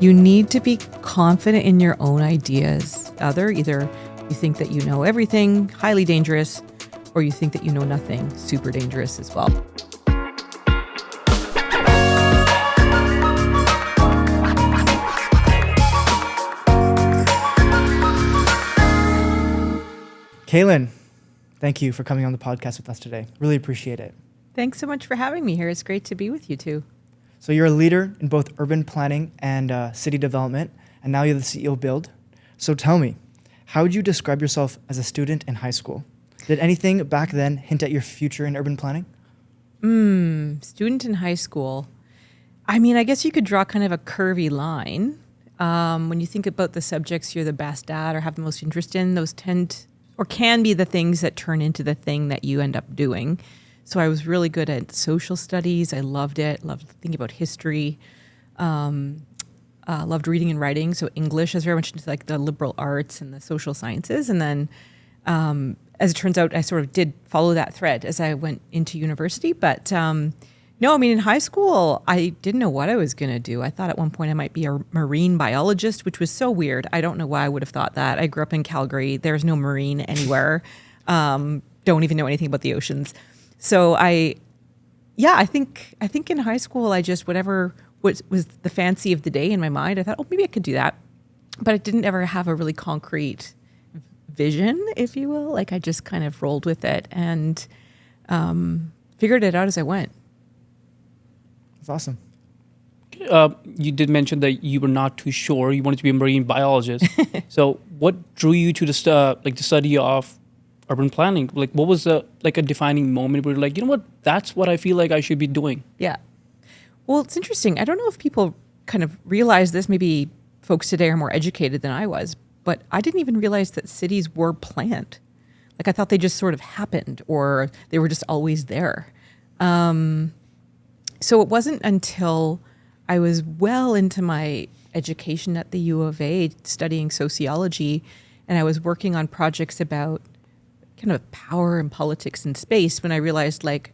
You need to be confident in your own ideas. Either you think that you know everything, highly dangerous, or you think that you know nothing, super dangerous as well. Kalen, thank you for coming on the podcast with us today. Really appreciate it. Thanks so much for having me here. It's great to be with you too. So you're a leader in both urban planning and city development, and now you're the CEO of BILD. So tell me, how would you describe yourself as a student in high school? Did anything back then hint at your future in urban planning? Student in high school. I mean, I guess you could draw kind of a curvy line. When you think about the subjects you're the best at or have the most interest in, those tend or can be the things that turn into the thing that you end up doing. So I was really good at social studies. I loved it. Loved thinking about history. Loved reading and writing. So English is very much into like the liberal arts and the social sciences. And then as it turns out, I sort of did follow that thread as I went into university. But no, I mean, in high school, I didn't know what I was going to do. I thought at one point I might be a marine biologist, which was so weird. I don't know why I would have thought that. I grew up in Calgary. There's no marine anywhere. Don't even know anything about the oceans. So I think in high school, I just, whatever was the fancy of the day in my mind, I thought, oh, maybe I could do that. But I didn't ever have a really concrete vision, if you will. Like I just kind of rolled with it and figured it out as I went. That's awesome. You did mention that you were not too sure. You wanted to be a marine biologist. So what drew you to the study of urban planning? Like what was a defining moment where you're like, you know what, that's what I feel like I should be doing? Yeah. Well, it's interesting. I don't know if people kind of realize this. Maybe folks today are more educated than I was, but I didn't even realize that cities were planned. Like I thought they just sort of happened or they were just always there. So it wasn't until I was well into my education at the U of A studying sociology and I was working on projects about kind of power and politics in space when I realized like,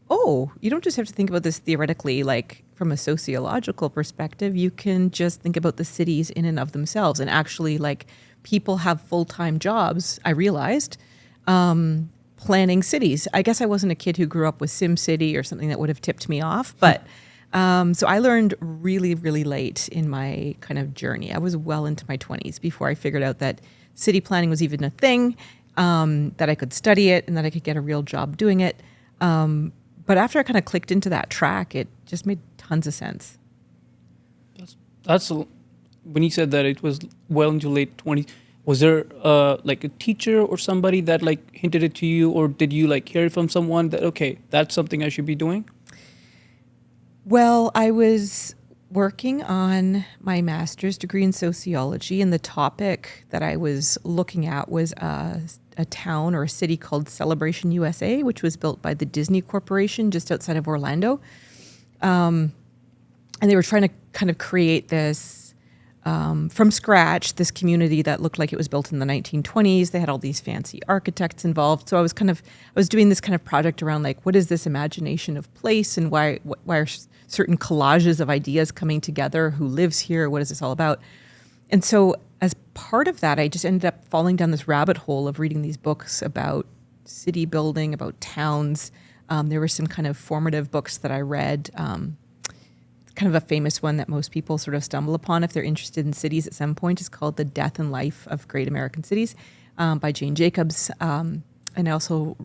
oh, you don't just have to think about this theoretically, like from a sociological perspective, you can just think about the cities in and of themselves. And actually like people have full-time jobs, I realized, planning cities. I guess I wasn't a kid who grew up with SimCity or something that would have tipped me off. But so I learned really, really late in my kind of journey. I was well into my 20s before I figured out that city planning was even a thing, that I could study it and that I could get a real job doing it. But after I kind of clicked into that track, it just made tons of sense. That's when you said that it was well into late 20s. Was there like a teacher or somebody that like hinted it to you, or did you like hear it from someone that, okay, that's something I should be doing? Well, I was working on my master's degree in sociology, and the topic that I was looking at was a town or a city called Celebration, USA, which was built by the Disney Corporation just outside of Orlando. And they were trying to kind of create this from scratch, this community that looked like it was built in the 1920s. They had all these fancy architects involved. So I was doing this kind of project around like, what is this imagination of place and why are certain collages of ideas coming together? Who lives here? What is this all about? And so as part of that, I just ended up falling down this rabbit hole of reading these books about city building, about towns. There were some kind of formative books that I read, kind of a famous one that most people sort of stumble upon if they're interested in cities at some point is called The Death and Life of Great American Cities by Jane Jacobs. And I also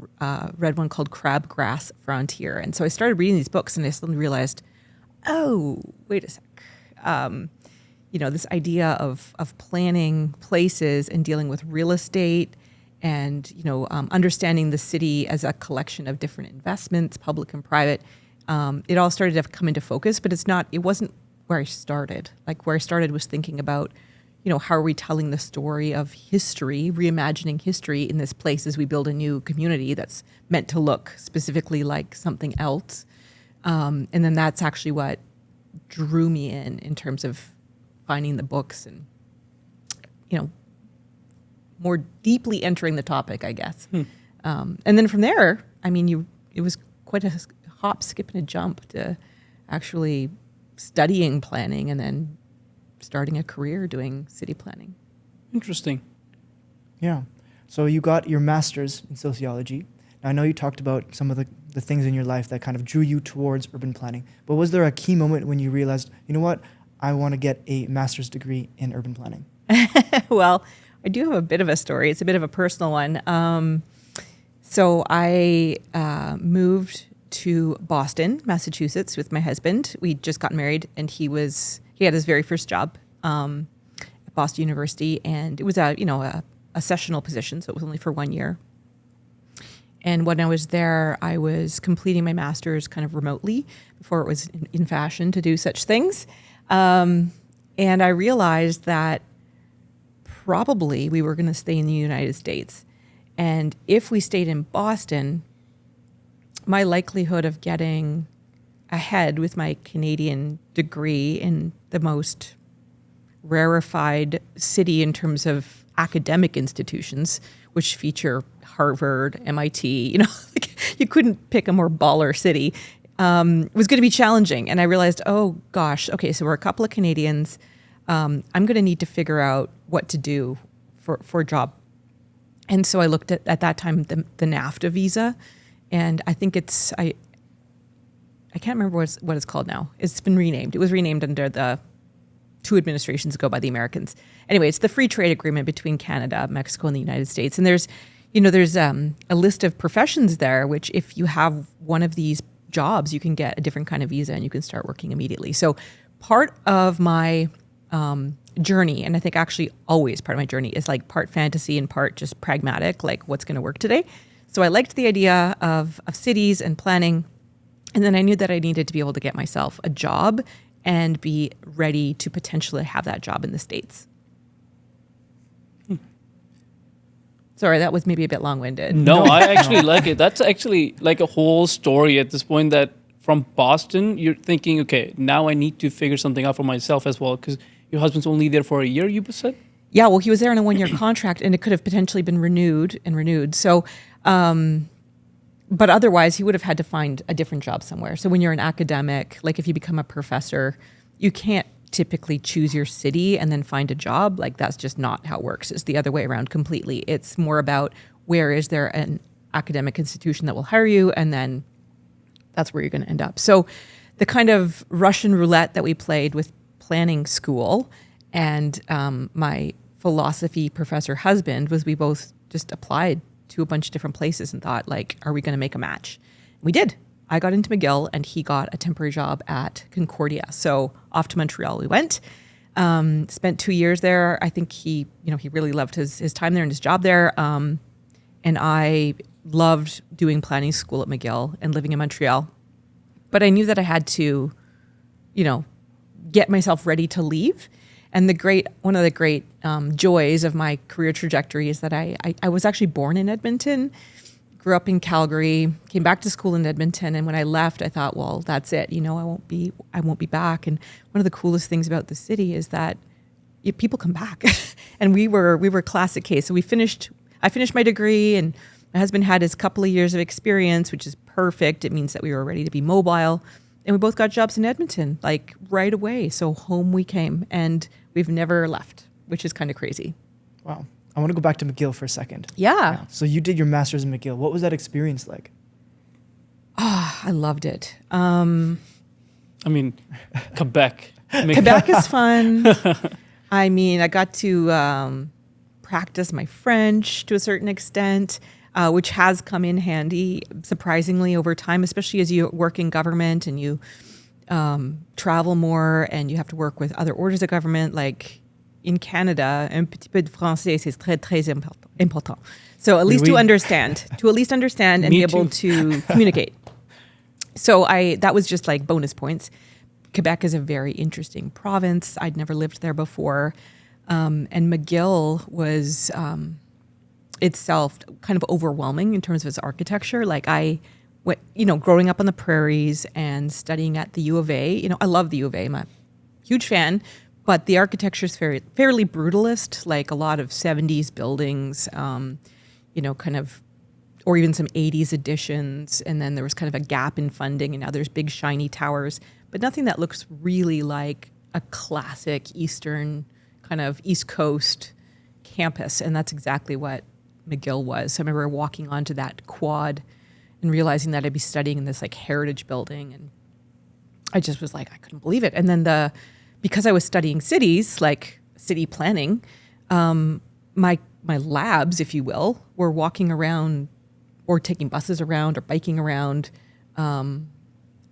read one called Crabgrass Frontier. And so I started reading these books and I suddenly realized, oh, wait a sec. This idea of planning places and dealing with real estate and, understanding the city as a collection of different investments, public and private. It all started to come into focus, but it wasn't where I started. Like where I started was thinking about, how are we telling the story of history, reimagining history in this place as we build a new community that's meant to look specifically like something else. And then that's actually what drew me in terms of finding the books and, more deeply entering the topic, I guess. And then from there, it was quite a hop, skip, and a jump to actually studying planning and then starting a career doing city planning. Interesting. Yeah. So you got your master's in sociology. Now, I know you talked about some of the things in your life that kind of drew you towards urban planning, but was there a key moment when you realized, you know what, I want to get a master's degree in urban planning? Well, I do have a bit of a story. It's a bit of a personal one. So I moved to Boston, Massachusetts with my husband. We'd just gotten married, and he had his very first job at Boston University, and it was a sessional position, so it was only for 1 year. And when I was there, I was completing my master's kind of remotely before it was in fashion to do such things. And I realized that probably we were going to stay in the United States. And if we stayed in Boston, my likelihood of getting ahead with my Canadian degree in the most rarefied city in terms of academic institutions, which feature Harvard, MIT, like you couldn't pick a more baller city, was going to be challenging. And I realized, oh gosh, okay, so we're a couple of Canadians. I'm going to need to figure out what to do for a job. And so I looked at that time, the NAFTA visa, and I think I can't remember what it's called now. It's been renamed. It was renamed under the 2 administrations ago by the Americans. Anyway, it's the free trade agreement between Canada, Mexico, and the United States. And there's a list of professions there, which if you have one of these jobs, you can get a different kind of visa and you can start working immediately. So part of my journey, and I think actually always part of my journey, is like part fantasy and part just pragmatic, like what's going to work today. So I liked the idea of cities and planning. And then I knew that I needed to be able to get myself a job and be ready to potentially have that job in the States. Sorry, that was maybe a bit long-winded. No, I actually like it. That's actually like a whole story at this point, that from Boston, you're thinking, okay, now I need to figure something out for myself as well, because your husband's only there for a year, you said? Yeah, well, he was there on a 1-year contract, and it could have potentially been renewed. So, but otherwise, he would have had to find a different job somewhere. So when you're an academic, like if you become a professor, you can't typically choose your city and then find a job. Like that's just not how it works. It's the other way around completely. It's more about where is there an academic institution that will hire you, and then that's where you're going to end up. So the kind of Russian roulette that we played with planning school and my philosophy professor husband was we both just applied to a bunch of different places and thought, like, are we going to make a match? We did. I got into McGill and he got a temporary job at Concordia. So off to Montreal we went. Spent 2 years there. I think he really loved his time there and his job there. And I loved doing planning school at McGill and living in Montreal. But I knew that I had to, get myself ready to leave. And one of the great joys of my career trajectory is that I was actually born in Edmonton, grew up in Calgary, came back to school in Edmonton, and when I left, I thought, well, that's it. I won't be back. And one of the coolest things about the city is that people come back, and we were classic case. So I finished my degree, and my husband had his couple of years of experience, which is perfect. It means that we were ready to be mobile. And we both got jobs in Edmonton, like right away. So home we came, and we've never left, which is kind of crazy. Wow. I want to go back to McGill for a second. Yeah. So you did your master's in McGill. What was that experience like? I loved it. Quebec. Quebec is fun. I got to practice my French to a certain extent, which has come in handy, surprisingly, over time, especially as you work in government and you travel more and you have to work with other orders of government. Like in Canada, un petit peu de français, c'est très, très important. So at least to understand and be able to communicate. So that was just like bonus points. Quebec is a very interesting province. I'd never lived there before. And McGill was itself kind of overwhelming in terms of its architecture. Like growing up on the prairies and studying at the U of A, I love the U of A. I'm a huge fan, but the architecture is fairly brutalist, like a lot of 70s buildings, or even some 80s additions. And then there was kind of a gap in funding, and now there's big shiny towers, but nothing that looks really like a classic Eastern kind of East Coast campus. And that's exactly what McGill was. So I remember walking onto that quad and realizing that I'd be studying in this like heritage building. And I just was like, I couldn't believe it. And then because I was studying cities, like city planning, my labs, if you will, were walking around or taking buses around or biking around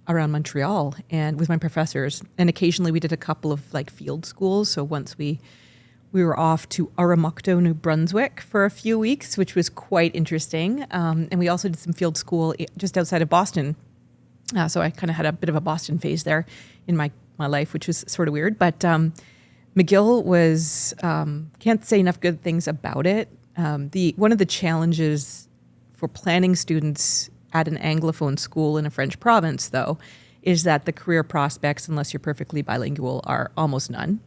Montreal and with my professors. And occasionally we did a couple of like field schools. So once we were off to Aramakuto, New Brunswick for a few weeks, which was quite interesting. And we also did some field school just outside of Boston. So I kind of had a bit of a Boston phase there in my life, which was sort of weird. But McGill was, can't say enough good things about it. One of the challenges for planning students at an Anglophone school in a French province, though, is that the career prospects, unless you're perfectly bilingual, are almost none.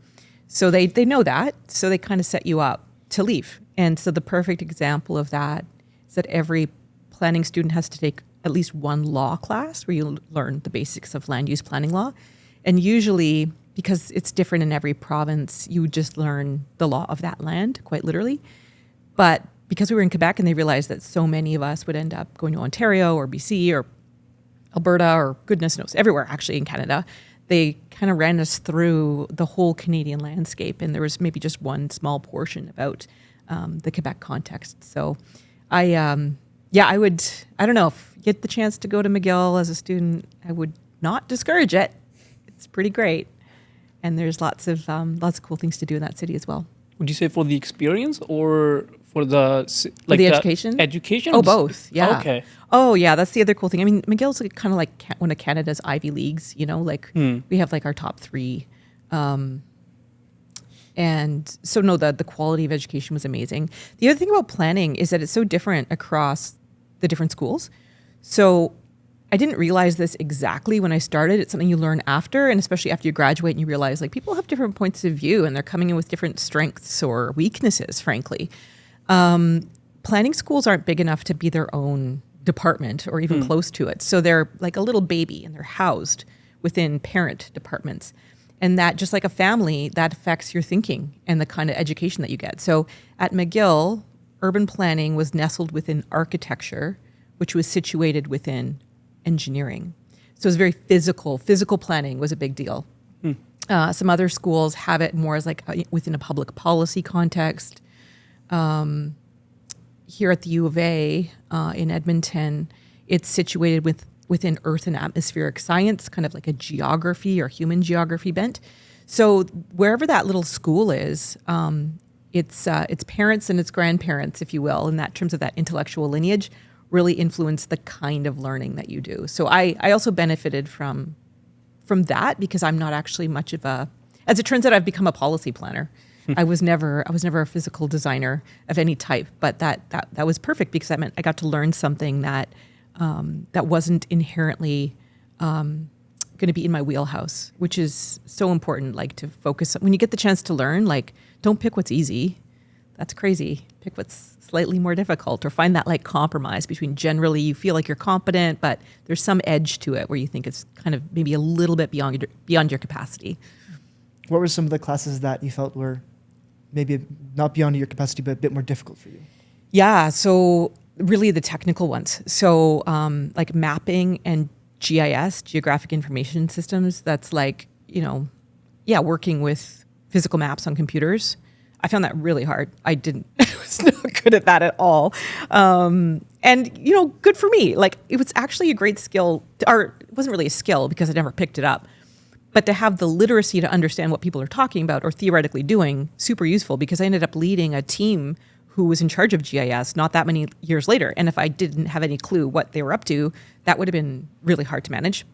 So they know that, so they kind of set you up to leave. And so the perfect example of that is that every planning student has to take at least one law class where you learn the basics of land use planning law. And usually, because it's different in every province, you just learn the law of that land, quite literally. But because we were in Quebec and they realized that so many of us would end up going to Ontario or BC or Alberta or goodness knows, everywhere actually in Canada, they kind of ran us through the whole Canadian landscape. And there was maybe just one small portion about the Quebec context. So I don't know, if you get the chance to go to McGill as a student, I would not discourage it. It's pretty great. And there's lots of cool things to do in that city as well. Would you say for the experience or for the education? Education? Oh, both. Yeah. Okay. Oh, yeah. That's the other cool thing. I mean, McGill's kind of like one of Canada's Ivy Leagues. You know, like we have like our top three, and so no, the quality of education was amazing. The other thing about planning is that it's so different across the different schools. So I didn't realize this exactly when I started. It's something you learn after, and especially after you graduate and you realize like people have different points of view and they're coming in with different strengths or weaknesses, frankly. Planning schools aren't big enough to be their own department or even close to it. So they're like a little baby and they're housed within parent departments. And that, just like a family, that affects your thinking and the kind of education that you get. So at McGill, urban planning was nestled within architecture, which was situated within engineering. So it was very physical. Physical planning was a big deal. Some other schools have it more as like within a public policy context. Here at the U of A in Edmonton, it's situated within earth and atmospheric science, kind of like a geography or human geography bent. So wherever that little school is, its parents and its grandparents, if you will, in that terms of that intellectual lineage, really influence the kind of learning that you do. So I also benefited from that because I'm not actually much of as it turns out, I've become a policy planner. I was never a physical designer of any type, but that was perfect because that meant I got to learn something that wasn't inherently going to be in my wheelhouse, which is so important. Like to focus when you get the chance to learn, like don't pick what's easy. That's crazy. Pick what's slightly more difficult, or find that like compromise between generally you feel like you're competent, but there's some edge to it where you think it's kind of maybe a little bit beyond your capacity. What were some of the classes that you felt were maybe not beyond your capacity, but a bit more difficult for you? Yeah, so really the technical ones. So like mapping and GIS, Geographic Information Systems, that's like, working with physical maps on computers. I found that really hard. I was not good at that at all. And, good for me. Like it was actually a great skill, or it wasn't really a skill because I never picked it up. But to have the literacy to understand what people are talking about or theoretically doing, super useful because I ended up leading a team who was in charge of GIS not that many years later. And if I didn't have any clue what they were up to, that would have been really hard to manage.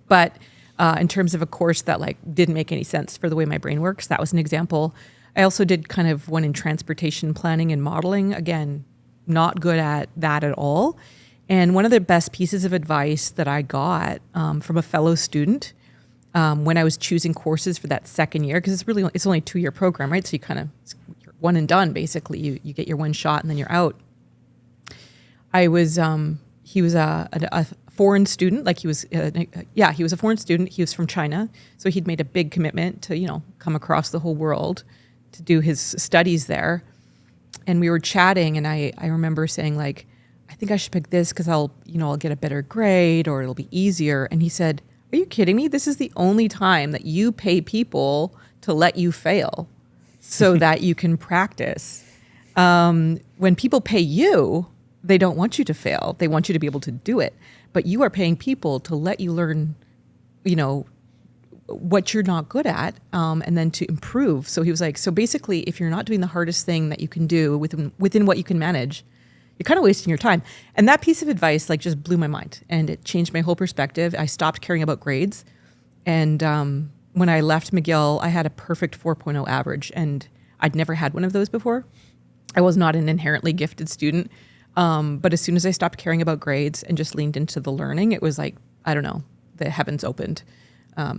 But in terms of a course that like didn't make any sense for the way my brain works, that was an example. I also did kind of one in transportation planning and modeling. Again, not good at that at all. And one of the best pieces of advice that I got from a fellow student when I was choosing courses for that second year, because it's only a 2-year program, right? So you kind of, you're one and done, basically. You get your one shot and then you're out. He was a foreign student. Like he was a foreign student. He was from China, so he'd made a big commitment to come across the whole world to do his studies there. And we were chatting, and I remember saying, like, I think I should pick this because I'll get a better grade or it'll be easier. And he said, are you kidding me? This is the only time that you pay people to let you fail so that you can practice. When people pay you, they don't want you to fail. They want you to be able to do it. But you are paying people to let you learn, what you're not good at, and then to improve. So he was like, so basically, if you're not doing the hardest thing that you can do within what you can manage, you're kind of wasting your time. And that piece of advice just blew my mind, and it changed my whole perspective. I stopped caring about grades. And when I left McGill, I had a perfect 4.0 average, and I'd never had one of those before. I was not an inherently gifted student. But as soon as I stopped caring about grades and just leaned into the learning, it was like, I don't know, the heavens opened.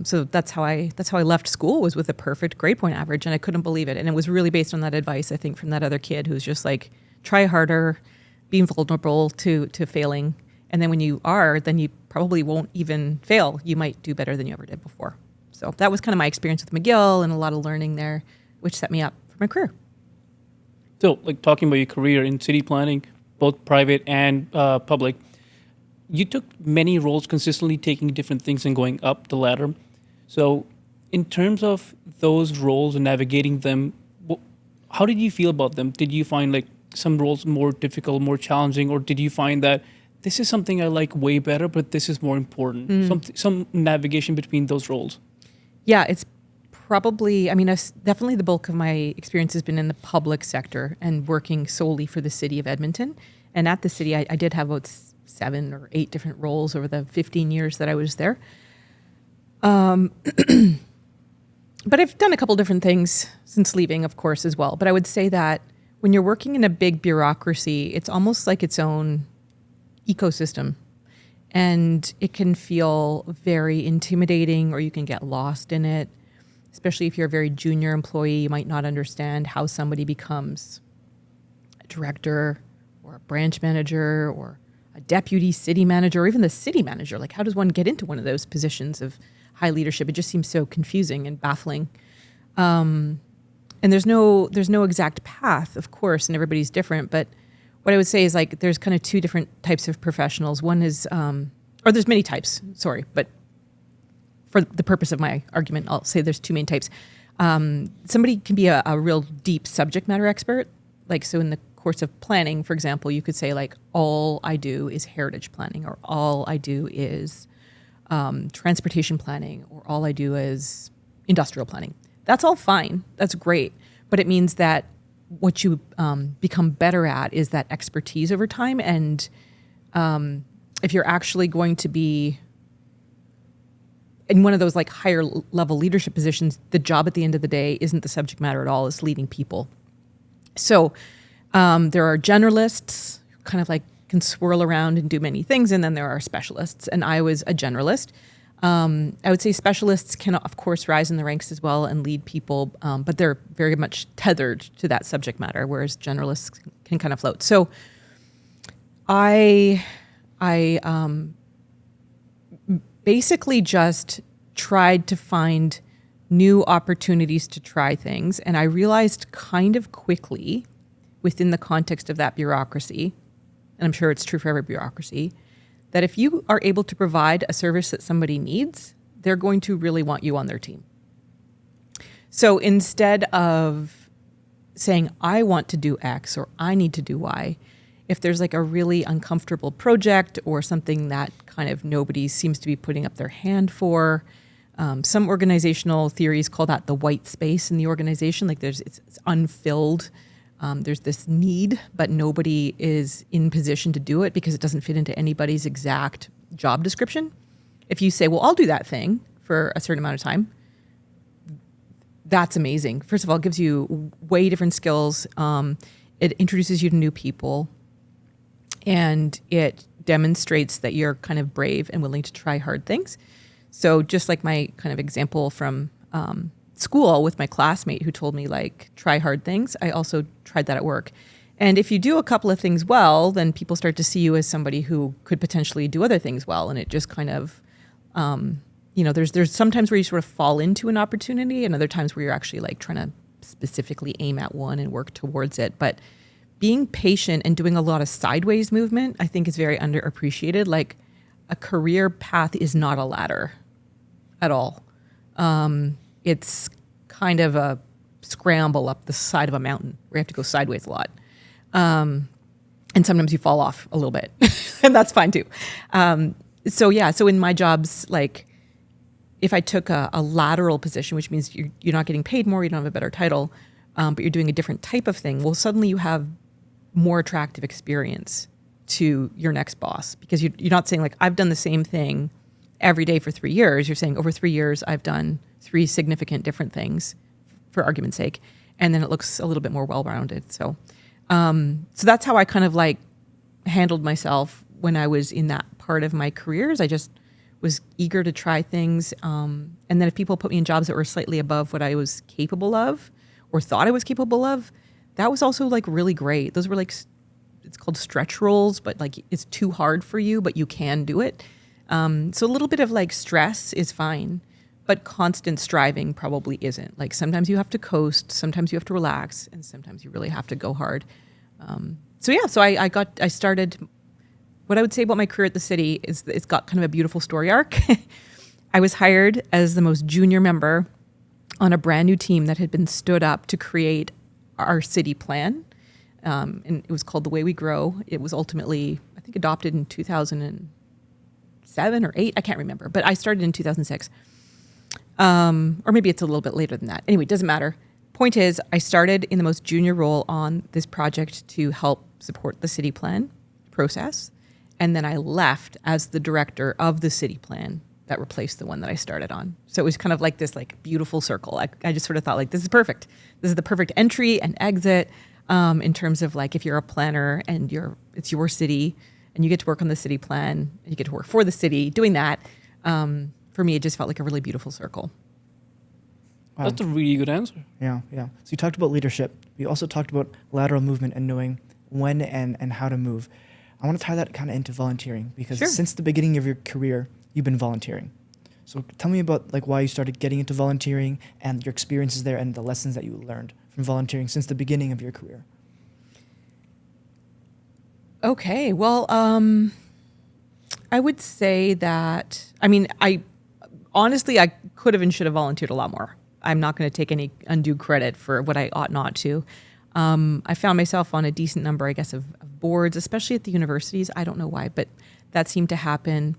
So that's how I left school, was with a perfect grade point average, and I couldn't believe it. And it was really based on that advice, I think, from that other kid who's just like, try harder, being vulnerable to failing. And then when you are, then you probably won't even fail. You might do better than you ever did before. So that was kind of my experience with McGill and a lot of learning there, which set me up for my career. So, like, talking about your career in city planning, both private and public, you took many roles, consistently taking different things and going up the ladder. So in terms of those roles and navigating them, how did you feel about them? Did you find like some roles more difficult, more challenging, or did you find that this is something I like way better, but this is more important? Some navigation between those roles. Yeah, it's probably, definitely the bulk of my experience has been in the public sector and working solely for the city of Edmonton. And at the city, I did have about 7 or 8 different roles over the 15 years that I was there. But I've done a couple different things since leaving, of course, as well. But I would say that when you're working in a big bureaucracy, it's almost like its own ecosystem. And it can feel very intimidating, or you can get lost in it. Especially if you're a very junior employee, you might not understand how somebody becomes a director or a branch manager or a deputy city manager, or even the city manager. Like, how does one get into one of those positions of high leadership? It just seems so confusing and baffling. And there's no exact path, of course, and everybody's different. But what I would say is, like, there's kind of 2 different types of professionals. One is, or there's many types, sorry, but for the purpose of my argument, I'll say there's 2 main types. Somebody can be a real deep subject matter expert. Like, so in the course of planning, for example, you could say, like, all I do is heritage planning, or all I do is transportation planning, or all I do is industrial planning. That's all fine. That's great. But it means that what you become better at is that expertise over time. And if you're actually going to be in one of those like higher level leadership positions, the job at the end of the day isn't the subject matter at all, it's leading people. So there are generalists who kind of like can swirl around and do many things, and then there are specialists, and I was a generalist. I would say specialists can, of course, rise in the ranks as well and lead people, but they're very much tethered to that subject matter, whereas generalists can kind of float. So I basically just tried to find new opportunities to try things. And I realized kind of quickly within the context of that bureaucracy, and I'm sure it's true for every bureaucracy, that if you are able to provide a service that somebody needs, they're going to really want you on their team. So instead of saying, I want to do X or I need to do Y, if there's like a really uncomfortable project or something that kind of nobody seems to be putting up their hand for, some organizational theories call that the white space in the organization. Like it's unfilled. There's this need, but nobody is in position to do it because it doesn't fit into anybody's exact job description. If you say, well, I'll do that thing for a certain amount of time, that's amazing. First of all, it gives you way different skills. It introduces you to new people. And it demonstrates that you're kind of brave and willing to try hard things. So just like my kind of example from school with my classmate who told me, like, try hard things, I also tried that at work. And if you do a couple of things well, then people start to see you as somebody who could potentially do other things well. And it just kind of, there's sometimes where you sort of fall into an opportunity and other times where you're actually like trying to specifically aim at one and work towards it. But being patient and doing a lot of sideways movement, I think is very underappreciated. Like a career path is not a ladder at all. It's kind of a scramble up the side of a mountain where you have to go sideways a lot. And sometimes you fall off a little bit and that's fine too. So in my jobs, like if I took a lateral position, which means you're not getting paid more, you don't have a better title, but you're doing a different type of thing, well, suddenly you have more attractive experience to your next boss because you're not saying like, I've done the same thing every day for 3 years. You're saying over 3 years, I've done 3 significant different things for argument's sake. And then it looks a little bit more well-rounded. So that's how I kind of like handled myself when I was in that part of my careers. I just was eager to try things. And then if people put me in jobs that were slightly above what I was capable of or thought I was capable of, that was also like really great. Those were like, it's called stretch roles, but like it's too hard for you, but you can do it. So a little bit of like stress is fine, but constant striving probably isn't. Like sometimes you have to coast, sometimes you have to relax, and sometimes you really have to go hard. So I started, what I would say about my career at the city is that it's got kind of a beautiful story arc. I was hired as the most junior member on a brand new team that had been stood up to create our city plan. And it was called The Way We Grow. It was ultimately, I think, adopted in 2007 or 8. I can't remember, but I started in 2006. Or maybe it's a little bit later than that. Anyway, it doesn't matter. Point is, I started in the most junior role on this project to help support the city plan process. And then I left as the director of the city plan that replaced the one that I started on. So it was kind of like this like beautiful circle. I just sort of thought like, this is perfect. This is the perfect entry and exit in terms of like if you're a planner and it's your city and you get to work on the city plan and you get to work for the city doing that. For me, it just felt like a really beautiful circle. Wow. That's a really good answer. Yeah. So you talked about leadership. We also talked about lateral movement and knowing when and how to move. I want to tie that kind of into volunteering because since the beginning of your career, you've been volunteering. So tell me about like why you started getting into volunteering and your experiences there and the lessons that you learned from volunteering since the beginning of your career. Okay, well, I would say that, I honestly could have and should have volunteered a lot more. I'm not going to take any undue credit for what I ought not to. I found myself on a decent number, I guess, of boards, especially at the universities. I don't know why, but that seemed to happen.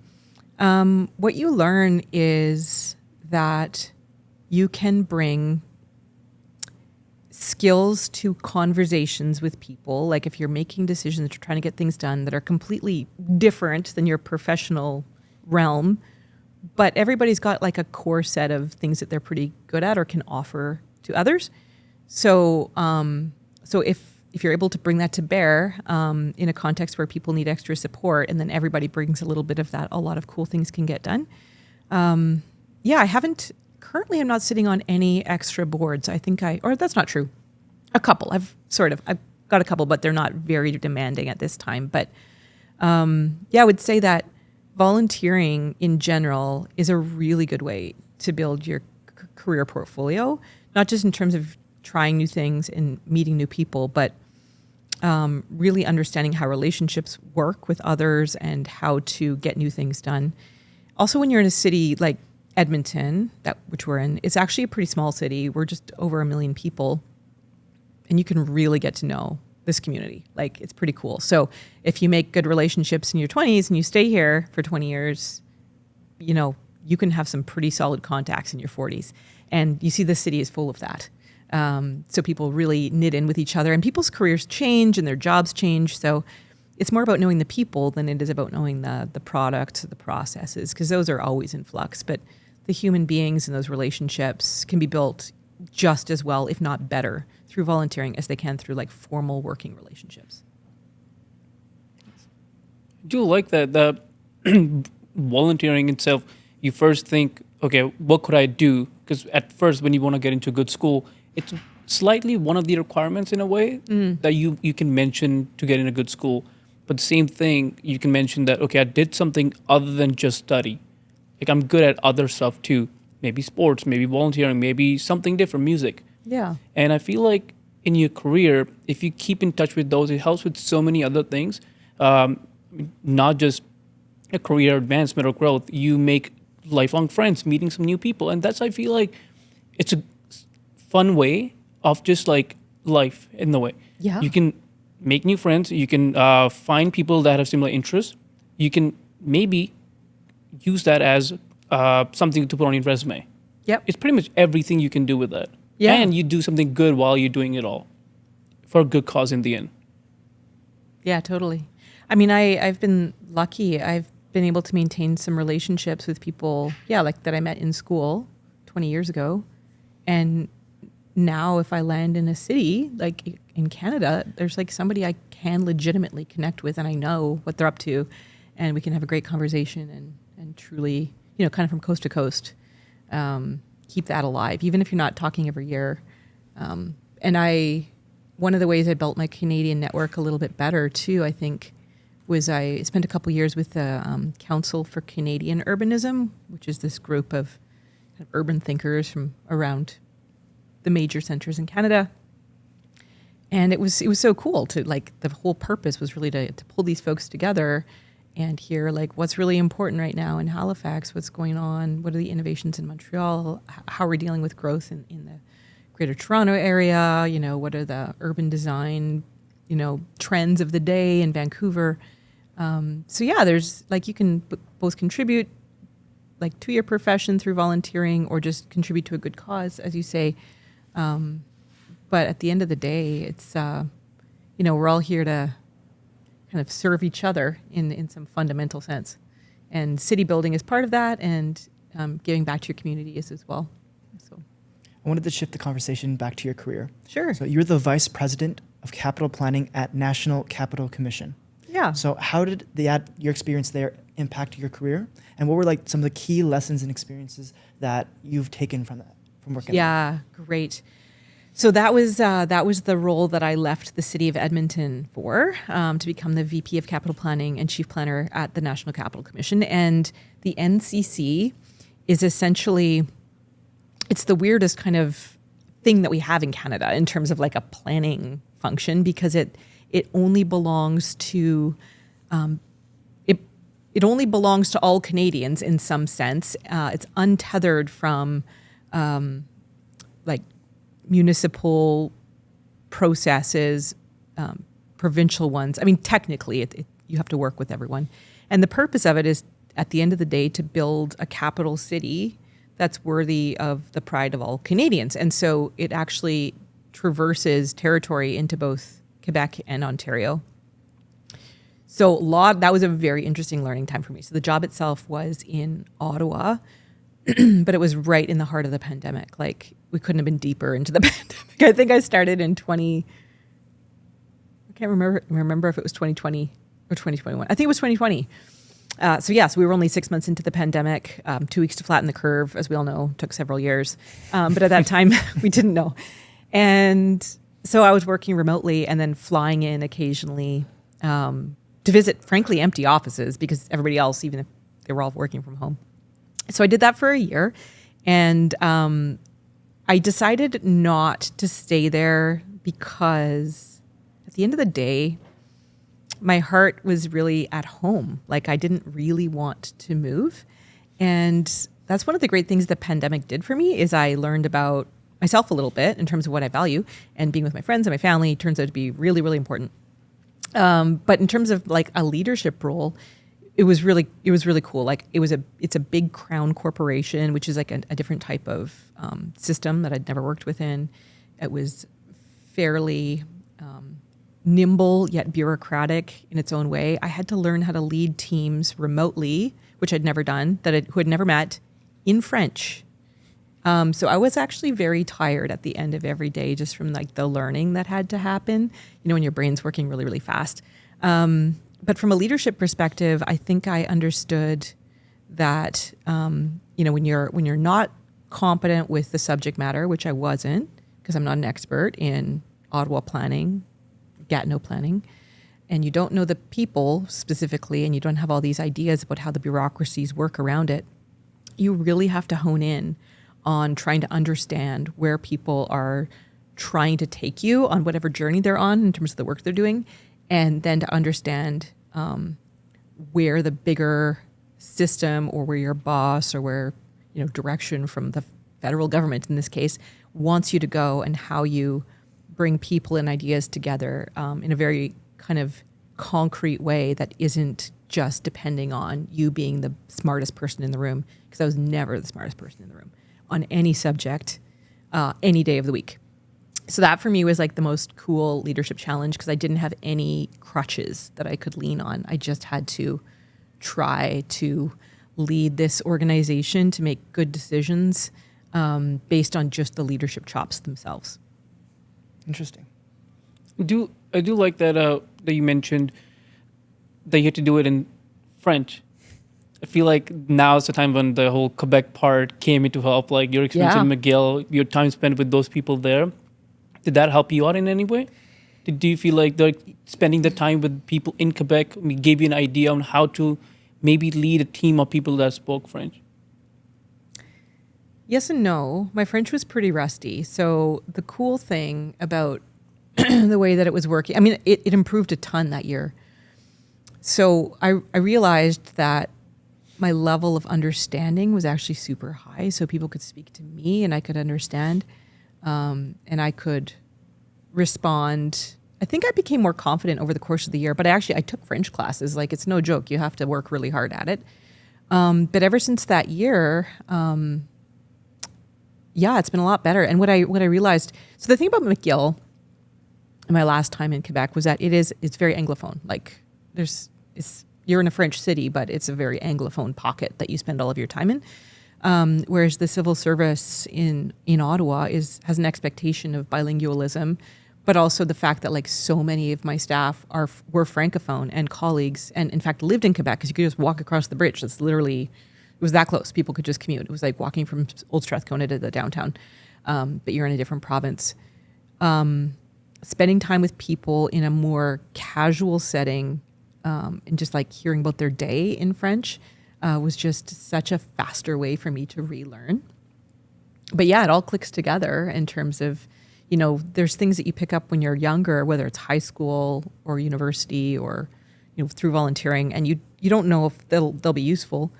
What you learn is that you can bring skills to conversations with people. Like if you're making decisions, you're trying to get things done that are completely different than your professional realm, but everybody's got like a core set of things that they're pretty good at or can offer to others. So if you're able to bring that to bear in a context where people need extra support, and then everybody brings a little bit of that, a lot of cool things can get done. Currently I'm not sitting on any extra boards. Or that's not true. A couple. I've got a couple, but they're not very demanding at this time. But I would say that volunteering in general is a really good way to build your career portfolio, not just in terms of trying new things and meeting new people, but really understanding how relationships work with others and how to get new things done. Also, when you're in a city like Edmonton, which we're in, it's actually a pretty small city. We're just over 1 million people, and you can really get to know this community. Like, it's pretty cool. So if you make good relationships in your 20s and you stay here for 20 years, you can have some pretty solid contacts in your 40s. And you see the city is full of that. So people really knit in with each other, and people's careers change and their jobs change. So it's more about knowing the people than it is about knowing the product, the processes, because those are always in flux. But the human beings and those relationships can be built just as well, if not better, through volunteering as they can through like formal working relationships. I do like that the volunteering itself, you first think, okay, what could I do? Because at first when you want to get into a good school, it's slightly one of the requirements in a way that you can mention to get in a good school. But the same thing, you can mention that, okay, I did something other than just study. Like I'm good at other stuff too. Maybe sports, maybe volunteering, maybe something different, music. Yeah. And I feel like in your career, if you keep in touch with those, it helps with so many other things, not just a career advancement or growth. You make lifelong friends, meeting some new people. And that's, I feel like it's a fun way of just like life in the way. Yeah. You can make new friends. You can find people that have similar interests. You can maybe use that as something to put on your resume. Yep. It's pretty much everything you can do with that. Yeah. And you do something good while you're doing it all for a good cause in the end. Yeah, totally. I mean, I've been lucky. I've been able to maintain some relationships with people, like that I met in school 20 years ago. And now if I land in a city, like in Canada, there's like somebody I can legitimately connect with and I know what they're up to. And we can have a great conversation and truly, kind of from coast to coast, keep that alive, even if you're not talking every year. And one of the ways I built my Canadian network a little bit better too, I think, was I spent a couple years with the Council for Canadian Urbanism, which is this group of kind of urban thinkers from around the major centers in Canada. And it was so cool to, like, the whole purpose was really to pull these folks together and hear, like, what's really important right now in Halifax, what's going on, what are the innovations in Montreal, how are we dealing with growth in the Greater Toronto area, what are the urban design, trends of the day in Vancouver. So yeah, there's like, you can both contribute like to your profession through volunteering or just contribute to a good cause, as you say. But at the end of the day, it's, we're all here to kind of serve each other in some fundamental sense. And city building is part of that, and giving back to your community is as well. So I wanted to shift the conversation back to your career. Sure. So you're the Vice President of Capital Planning at National Capital Commission. Yeah. So how did your experience there impact your career? And what were like some of the key lessons and experiences that you've taken from working there? Yeah, great. So that was the role that I left the city of Edmonton for, to become the VP of Capital Planning and Chief Planner at the National Capital Commission. And the NCC is essentially, it's the weirdest kind of thing that we have in Canada in terms of like a planning function, because it only belongs to it only belongs to all Canadians in some sense. It's untethered from like municipal processes, provincial ones. I mean, technically, you have to work with everyone, and the purpose of it is, at the end of the day, to build a capital city that's worthy of the pride of all Canadians. And so it actually traverses territory into both Quebec and Ontario. So that was a very interesting learning time for me. So the job itself was in Ottawa, but it was right in the heart of the pandemic. Like, we couldn't have been deeper into the pandemic. I think I started in I can't remember if it was 2020 or 2021. I think it was 2020. So we were only 6 months into the pandemic, 2 weeks to flatten the curve, as we all know, took several years. But at that time, we didn't know. And so I was working remotely and then flying in occasionally to visit, frankly, empty offices, because everybody else, even if they were all working from home. So I did that for a year, and I decided not to stay there because at the end of the day, my heart was really at home. Like, I didn't really want to move. And that's one of the great things the pandemic did for me, is I learned about myself a little bit in terms of what I value, and being with my friends and my family turns out to be really, really important. But in terms of like a leadership role, it was really cool. Like, it's a big crown corporation, which is like a different type of system that I'd never worked within. It was fairly nimble yet bureaucratic in its own way. I had to learn how to lead teams remotely, which I'd never done, who had never met, in French. So I was actually very tired at the end of every day, just from like the learning that had to happen, when your brain's working really, really fast. But from a leadership perspective, I think I understood that, when you're not competent with the subject matter, which I wasn't, because I'm not an expert in Ottawa planning, Gatineau planning, and you don't know the people specifically, and you don't have all these ideas about how the bureaucracies work around it, you really have to hone in on trying to understand where people are trying to take you on whatever journey they're on in terms of the work they're doing, and then to understand where the bigger system or where your boss or where, direction from the federal government in this case wants you to go, and how you bring people and ideas together in a very kind of concrete way that isn't just depending on you being the smartest person in the room, because I was never the smartest person in the room on any subject, any day of the week. So that for me was like the most cool leadership challenge, because I didn't have any crutches that I could lean on. I just had to try to lead this organization to make good decisions based on just the leadership chops themselves. Interesting. I do like that that you mentioned that you had to do it in French. I feel like now is the time when the whole Quebec part came into help, like your experience in McGill, your time spent with those people there. Did that help you out in any way? Do you feel like spending the time with people in Quebec gave you an idea on how to maybe lead a team of people that spoke French? Yes and no. My French was pretty rusty. So the cool thing about the way that it was working, I mean, it improved a ton that year. So I realized that my level of understanding was actually super high. So people could speak to me and I could understand, and I could respond. I think I became more confident over the course of the year, but I took French classes. Like, it's no joke. You have to work really hard at it. But ever since that year, it's been a lot better. And what I realized, so the thing about McGill in my last time in Quebec was that it's very Anglophone. Like, you're in a French city, but it's a very Anglophone pocket that you spend all of your time in. Whereas the civil service in Ottawa has an expectation of bilingualism, but also the fact that like so many of my staff were Francophone and colleagues, and in fact lived in Quebec, because you could just walk across the bridge. It was that close. People could just commute. It was like walking from Old Strathcona to the downtown, but you're in a different province. Spending time with people in a more casual setting, and just like hearing about their day in French was just such a faster way for me to relearn. But yeah, it all clicks together in terms of, there's things that you pick up when you're younger, whether it's high school or university or, through volunteering, and you don't know if they'll be useful,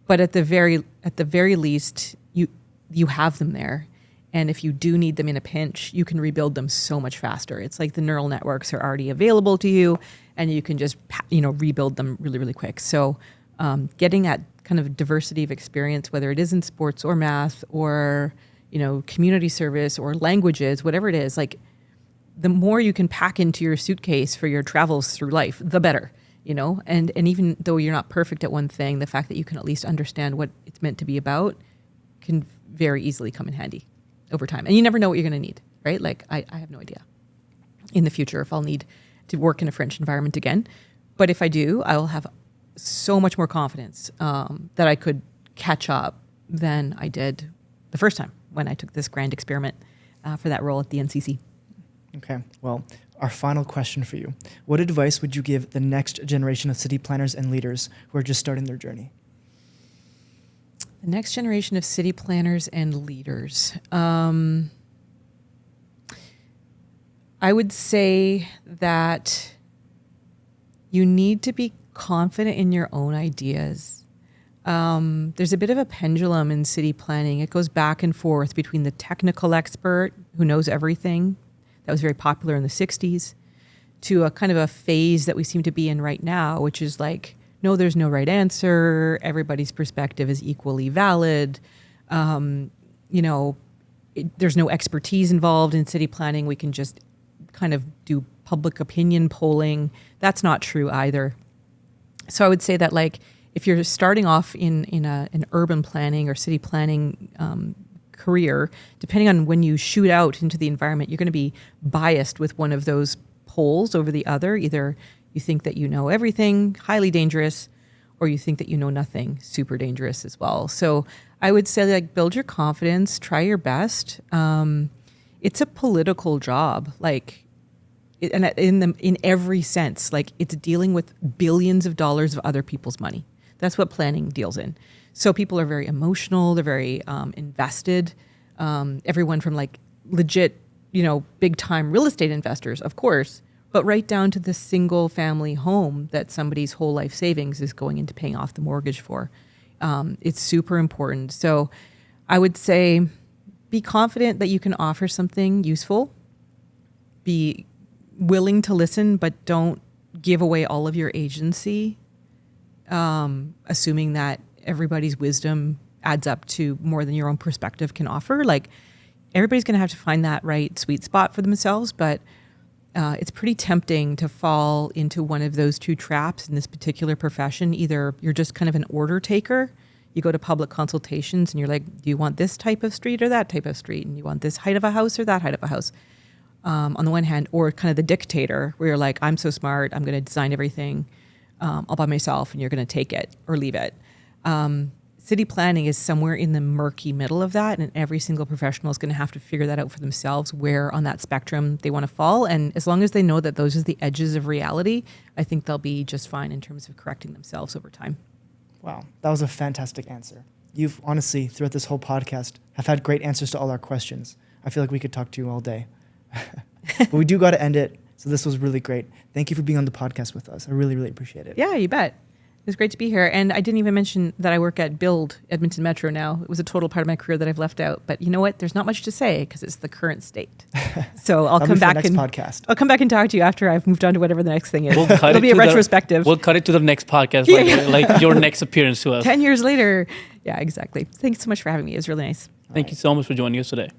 but at the very least, you have them there. And if you do need them in a pinch, you can rebuild them so much faster. It's like the neural networks are already available to you, and you can just, rebuild them really, really quick. So getting that kind of diversity of experience, whether it is in sports or math or, community service or languages, whatever it is, like the more you can pack into your suitcase for your travels through life, the better, and even though you're not perfect at one thing, the fact that you can at least understand what it's meant to be about can very easily come in handy over time. And you never know what you're going to need, right? Like I have no idea in the future if I'll need to work in a French environment again. But if I do, I will have so much more confidence that I could catch up than I did the first time when I took this grand experiment for that role at the NCC. Okay, well, our final question for you. What advice would you give the next generation of city planners and leaders who are just starting their journey? The next generation of city planners and leaders. I would say that you need to be confident in your own ideas. There's a bit of a pendulum in city planning. It goes back and forth between the technical expert who knows everything, that was very popular in the 60s, to a kind of a phase that we seem to be in right now, which is like, no, there's no right answer. Everybody's perspective is equally valid. There's no expertise involved in city planning. We can just kind of do public opinion polling. That's not true either. So I would say that, like, if you're starting off in an urban planning or city planning career, depending on when you shoot out into the environment, you're going to be biased with one of those poles over the other. Either you think that you know everything, highly dangerous, or you think that you know nothing, super dangerous as well. So I would say, like, build your confidence, try your best. it's a political job. Like, and in every sense, like it's dealing with billions of dollars of other people's money. That's what planning deals in. So people are very emotional. They're very invested. Everyone from like legit, big time real estate investors, of course, but right down to the single family home that somebody's whole life savings is going into paying off the mortgage for. It's super important. So I would say be confident that you can offer something useful. Be willing to listen, but don't give away all of your agency, assuming that everybody's wisdom adds up to more than your own perspective can offer. Like, everybody's going to have to find that right sweet spot for themselves, but it's pretty tempting to fall into one of those two traps in this particular profession. Either you're just kind of an order taker. You go to public consultations and you're like, do you want this type of street or that type of street? And you want this height of a house or that height of a house? On the one hand, or kind of the dictator where you're like, I'm so smart, I'm going to design everything all by myself and you're going to take it or leave it. City planning is somewhere in the murky middle of that, and every single professional is going to have to figure that out for themselves, where on that spectrum they want to fall. And as long as they know that those are the edges of reality, I think they'll be just fine in terms of correcting themselves over time. Wow, that was a fantastic answer. You've honestly, throughout this whole podcast, have had great answers to all our questions. I feel like we could talk to you all day. But we do got to end it. So this was really great. Thank you for being on the podcast with us. I really, really appreciate it. Yeah, you bet. It was great to be here. And I didn't even mention that I work at BILD Edmonton Metro now. It was a total part of my career that I've left out. But you know what? There's not much to say because it's the current state. So I'll come back and podcast. I'll come back and talk to you after I've moved on to whatever the next thing is. We'll cut It'll be a to the- retrospective. We'll cut it to the next podcast, like your next appearance to us. 10 years later. Yeah, exactly. Thanks so much for having me. It was really nice. Thank you so much for joining us today.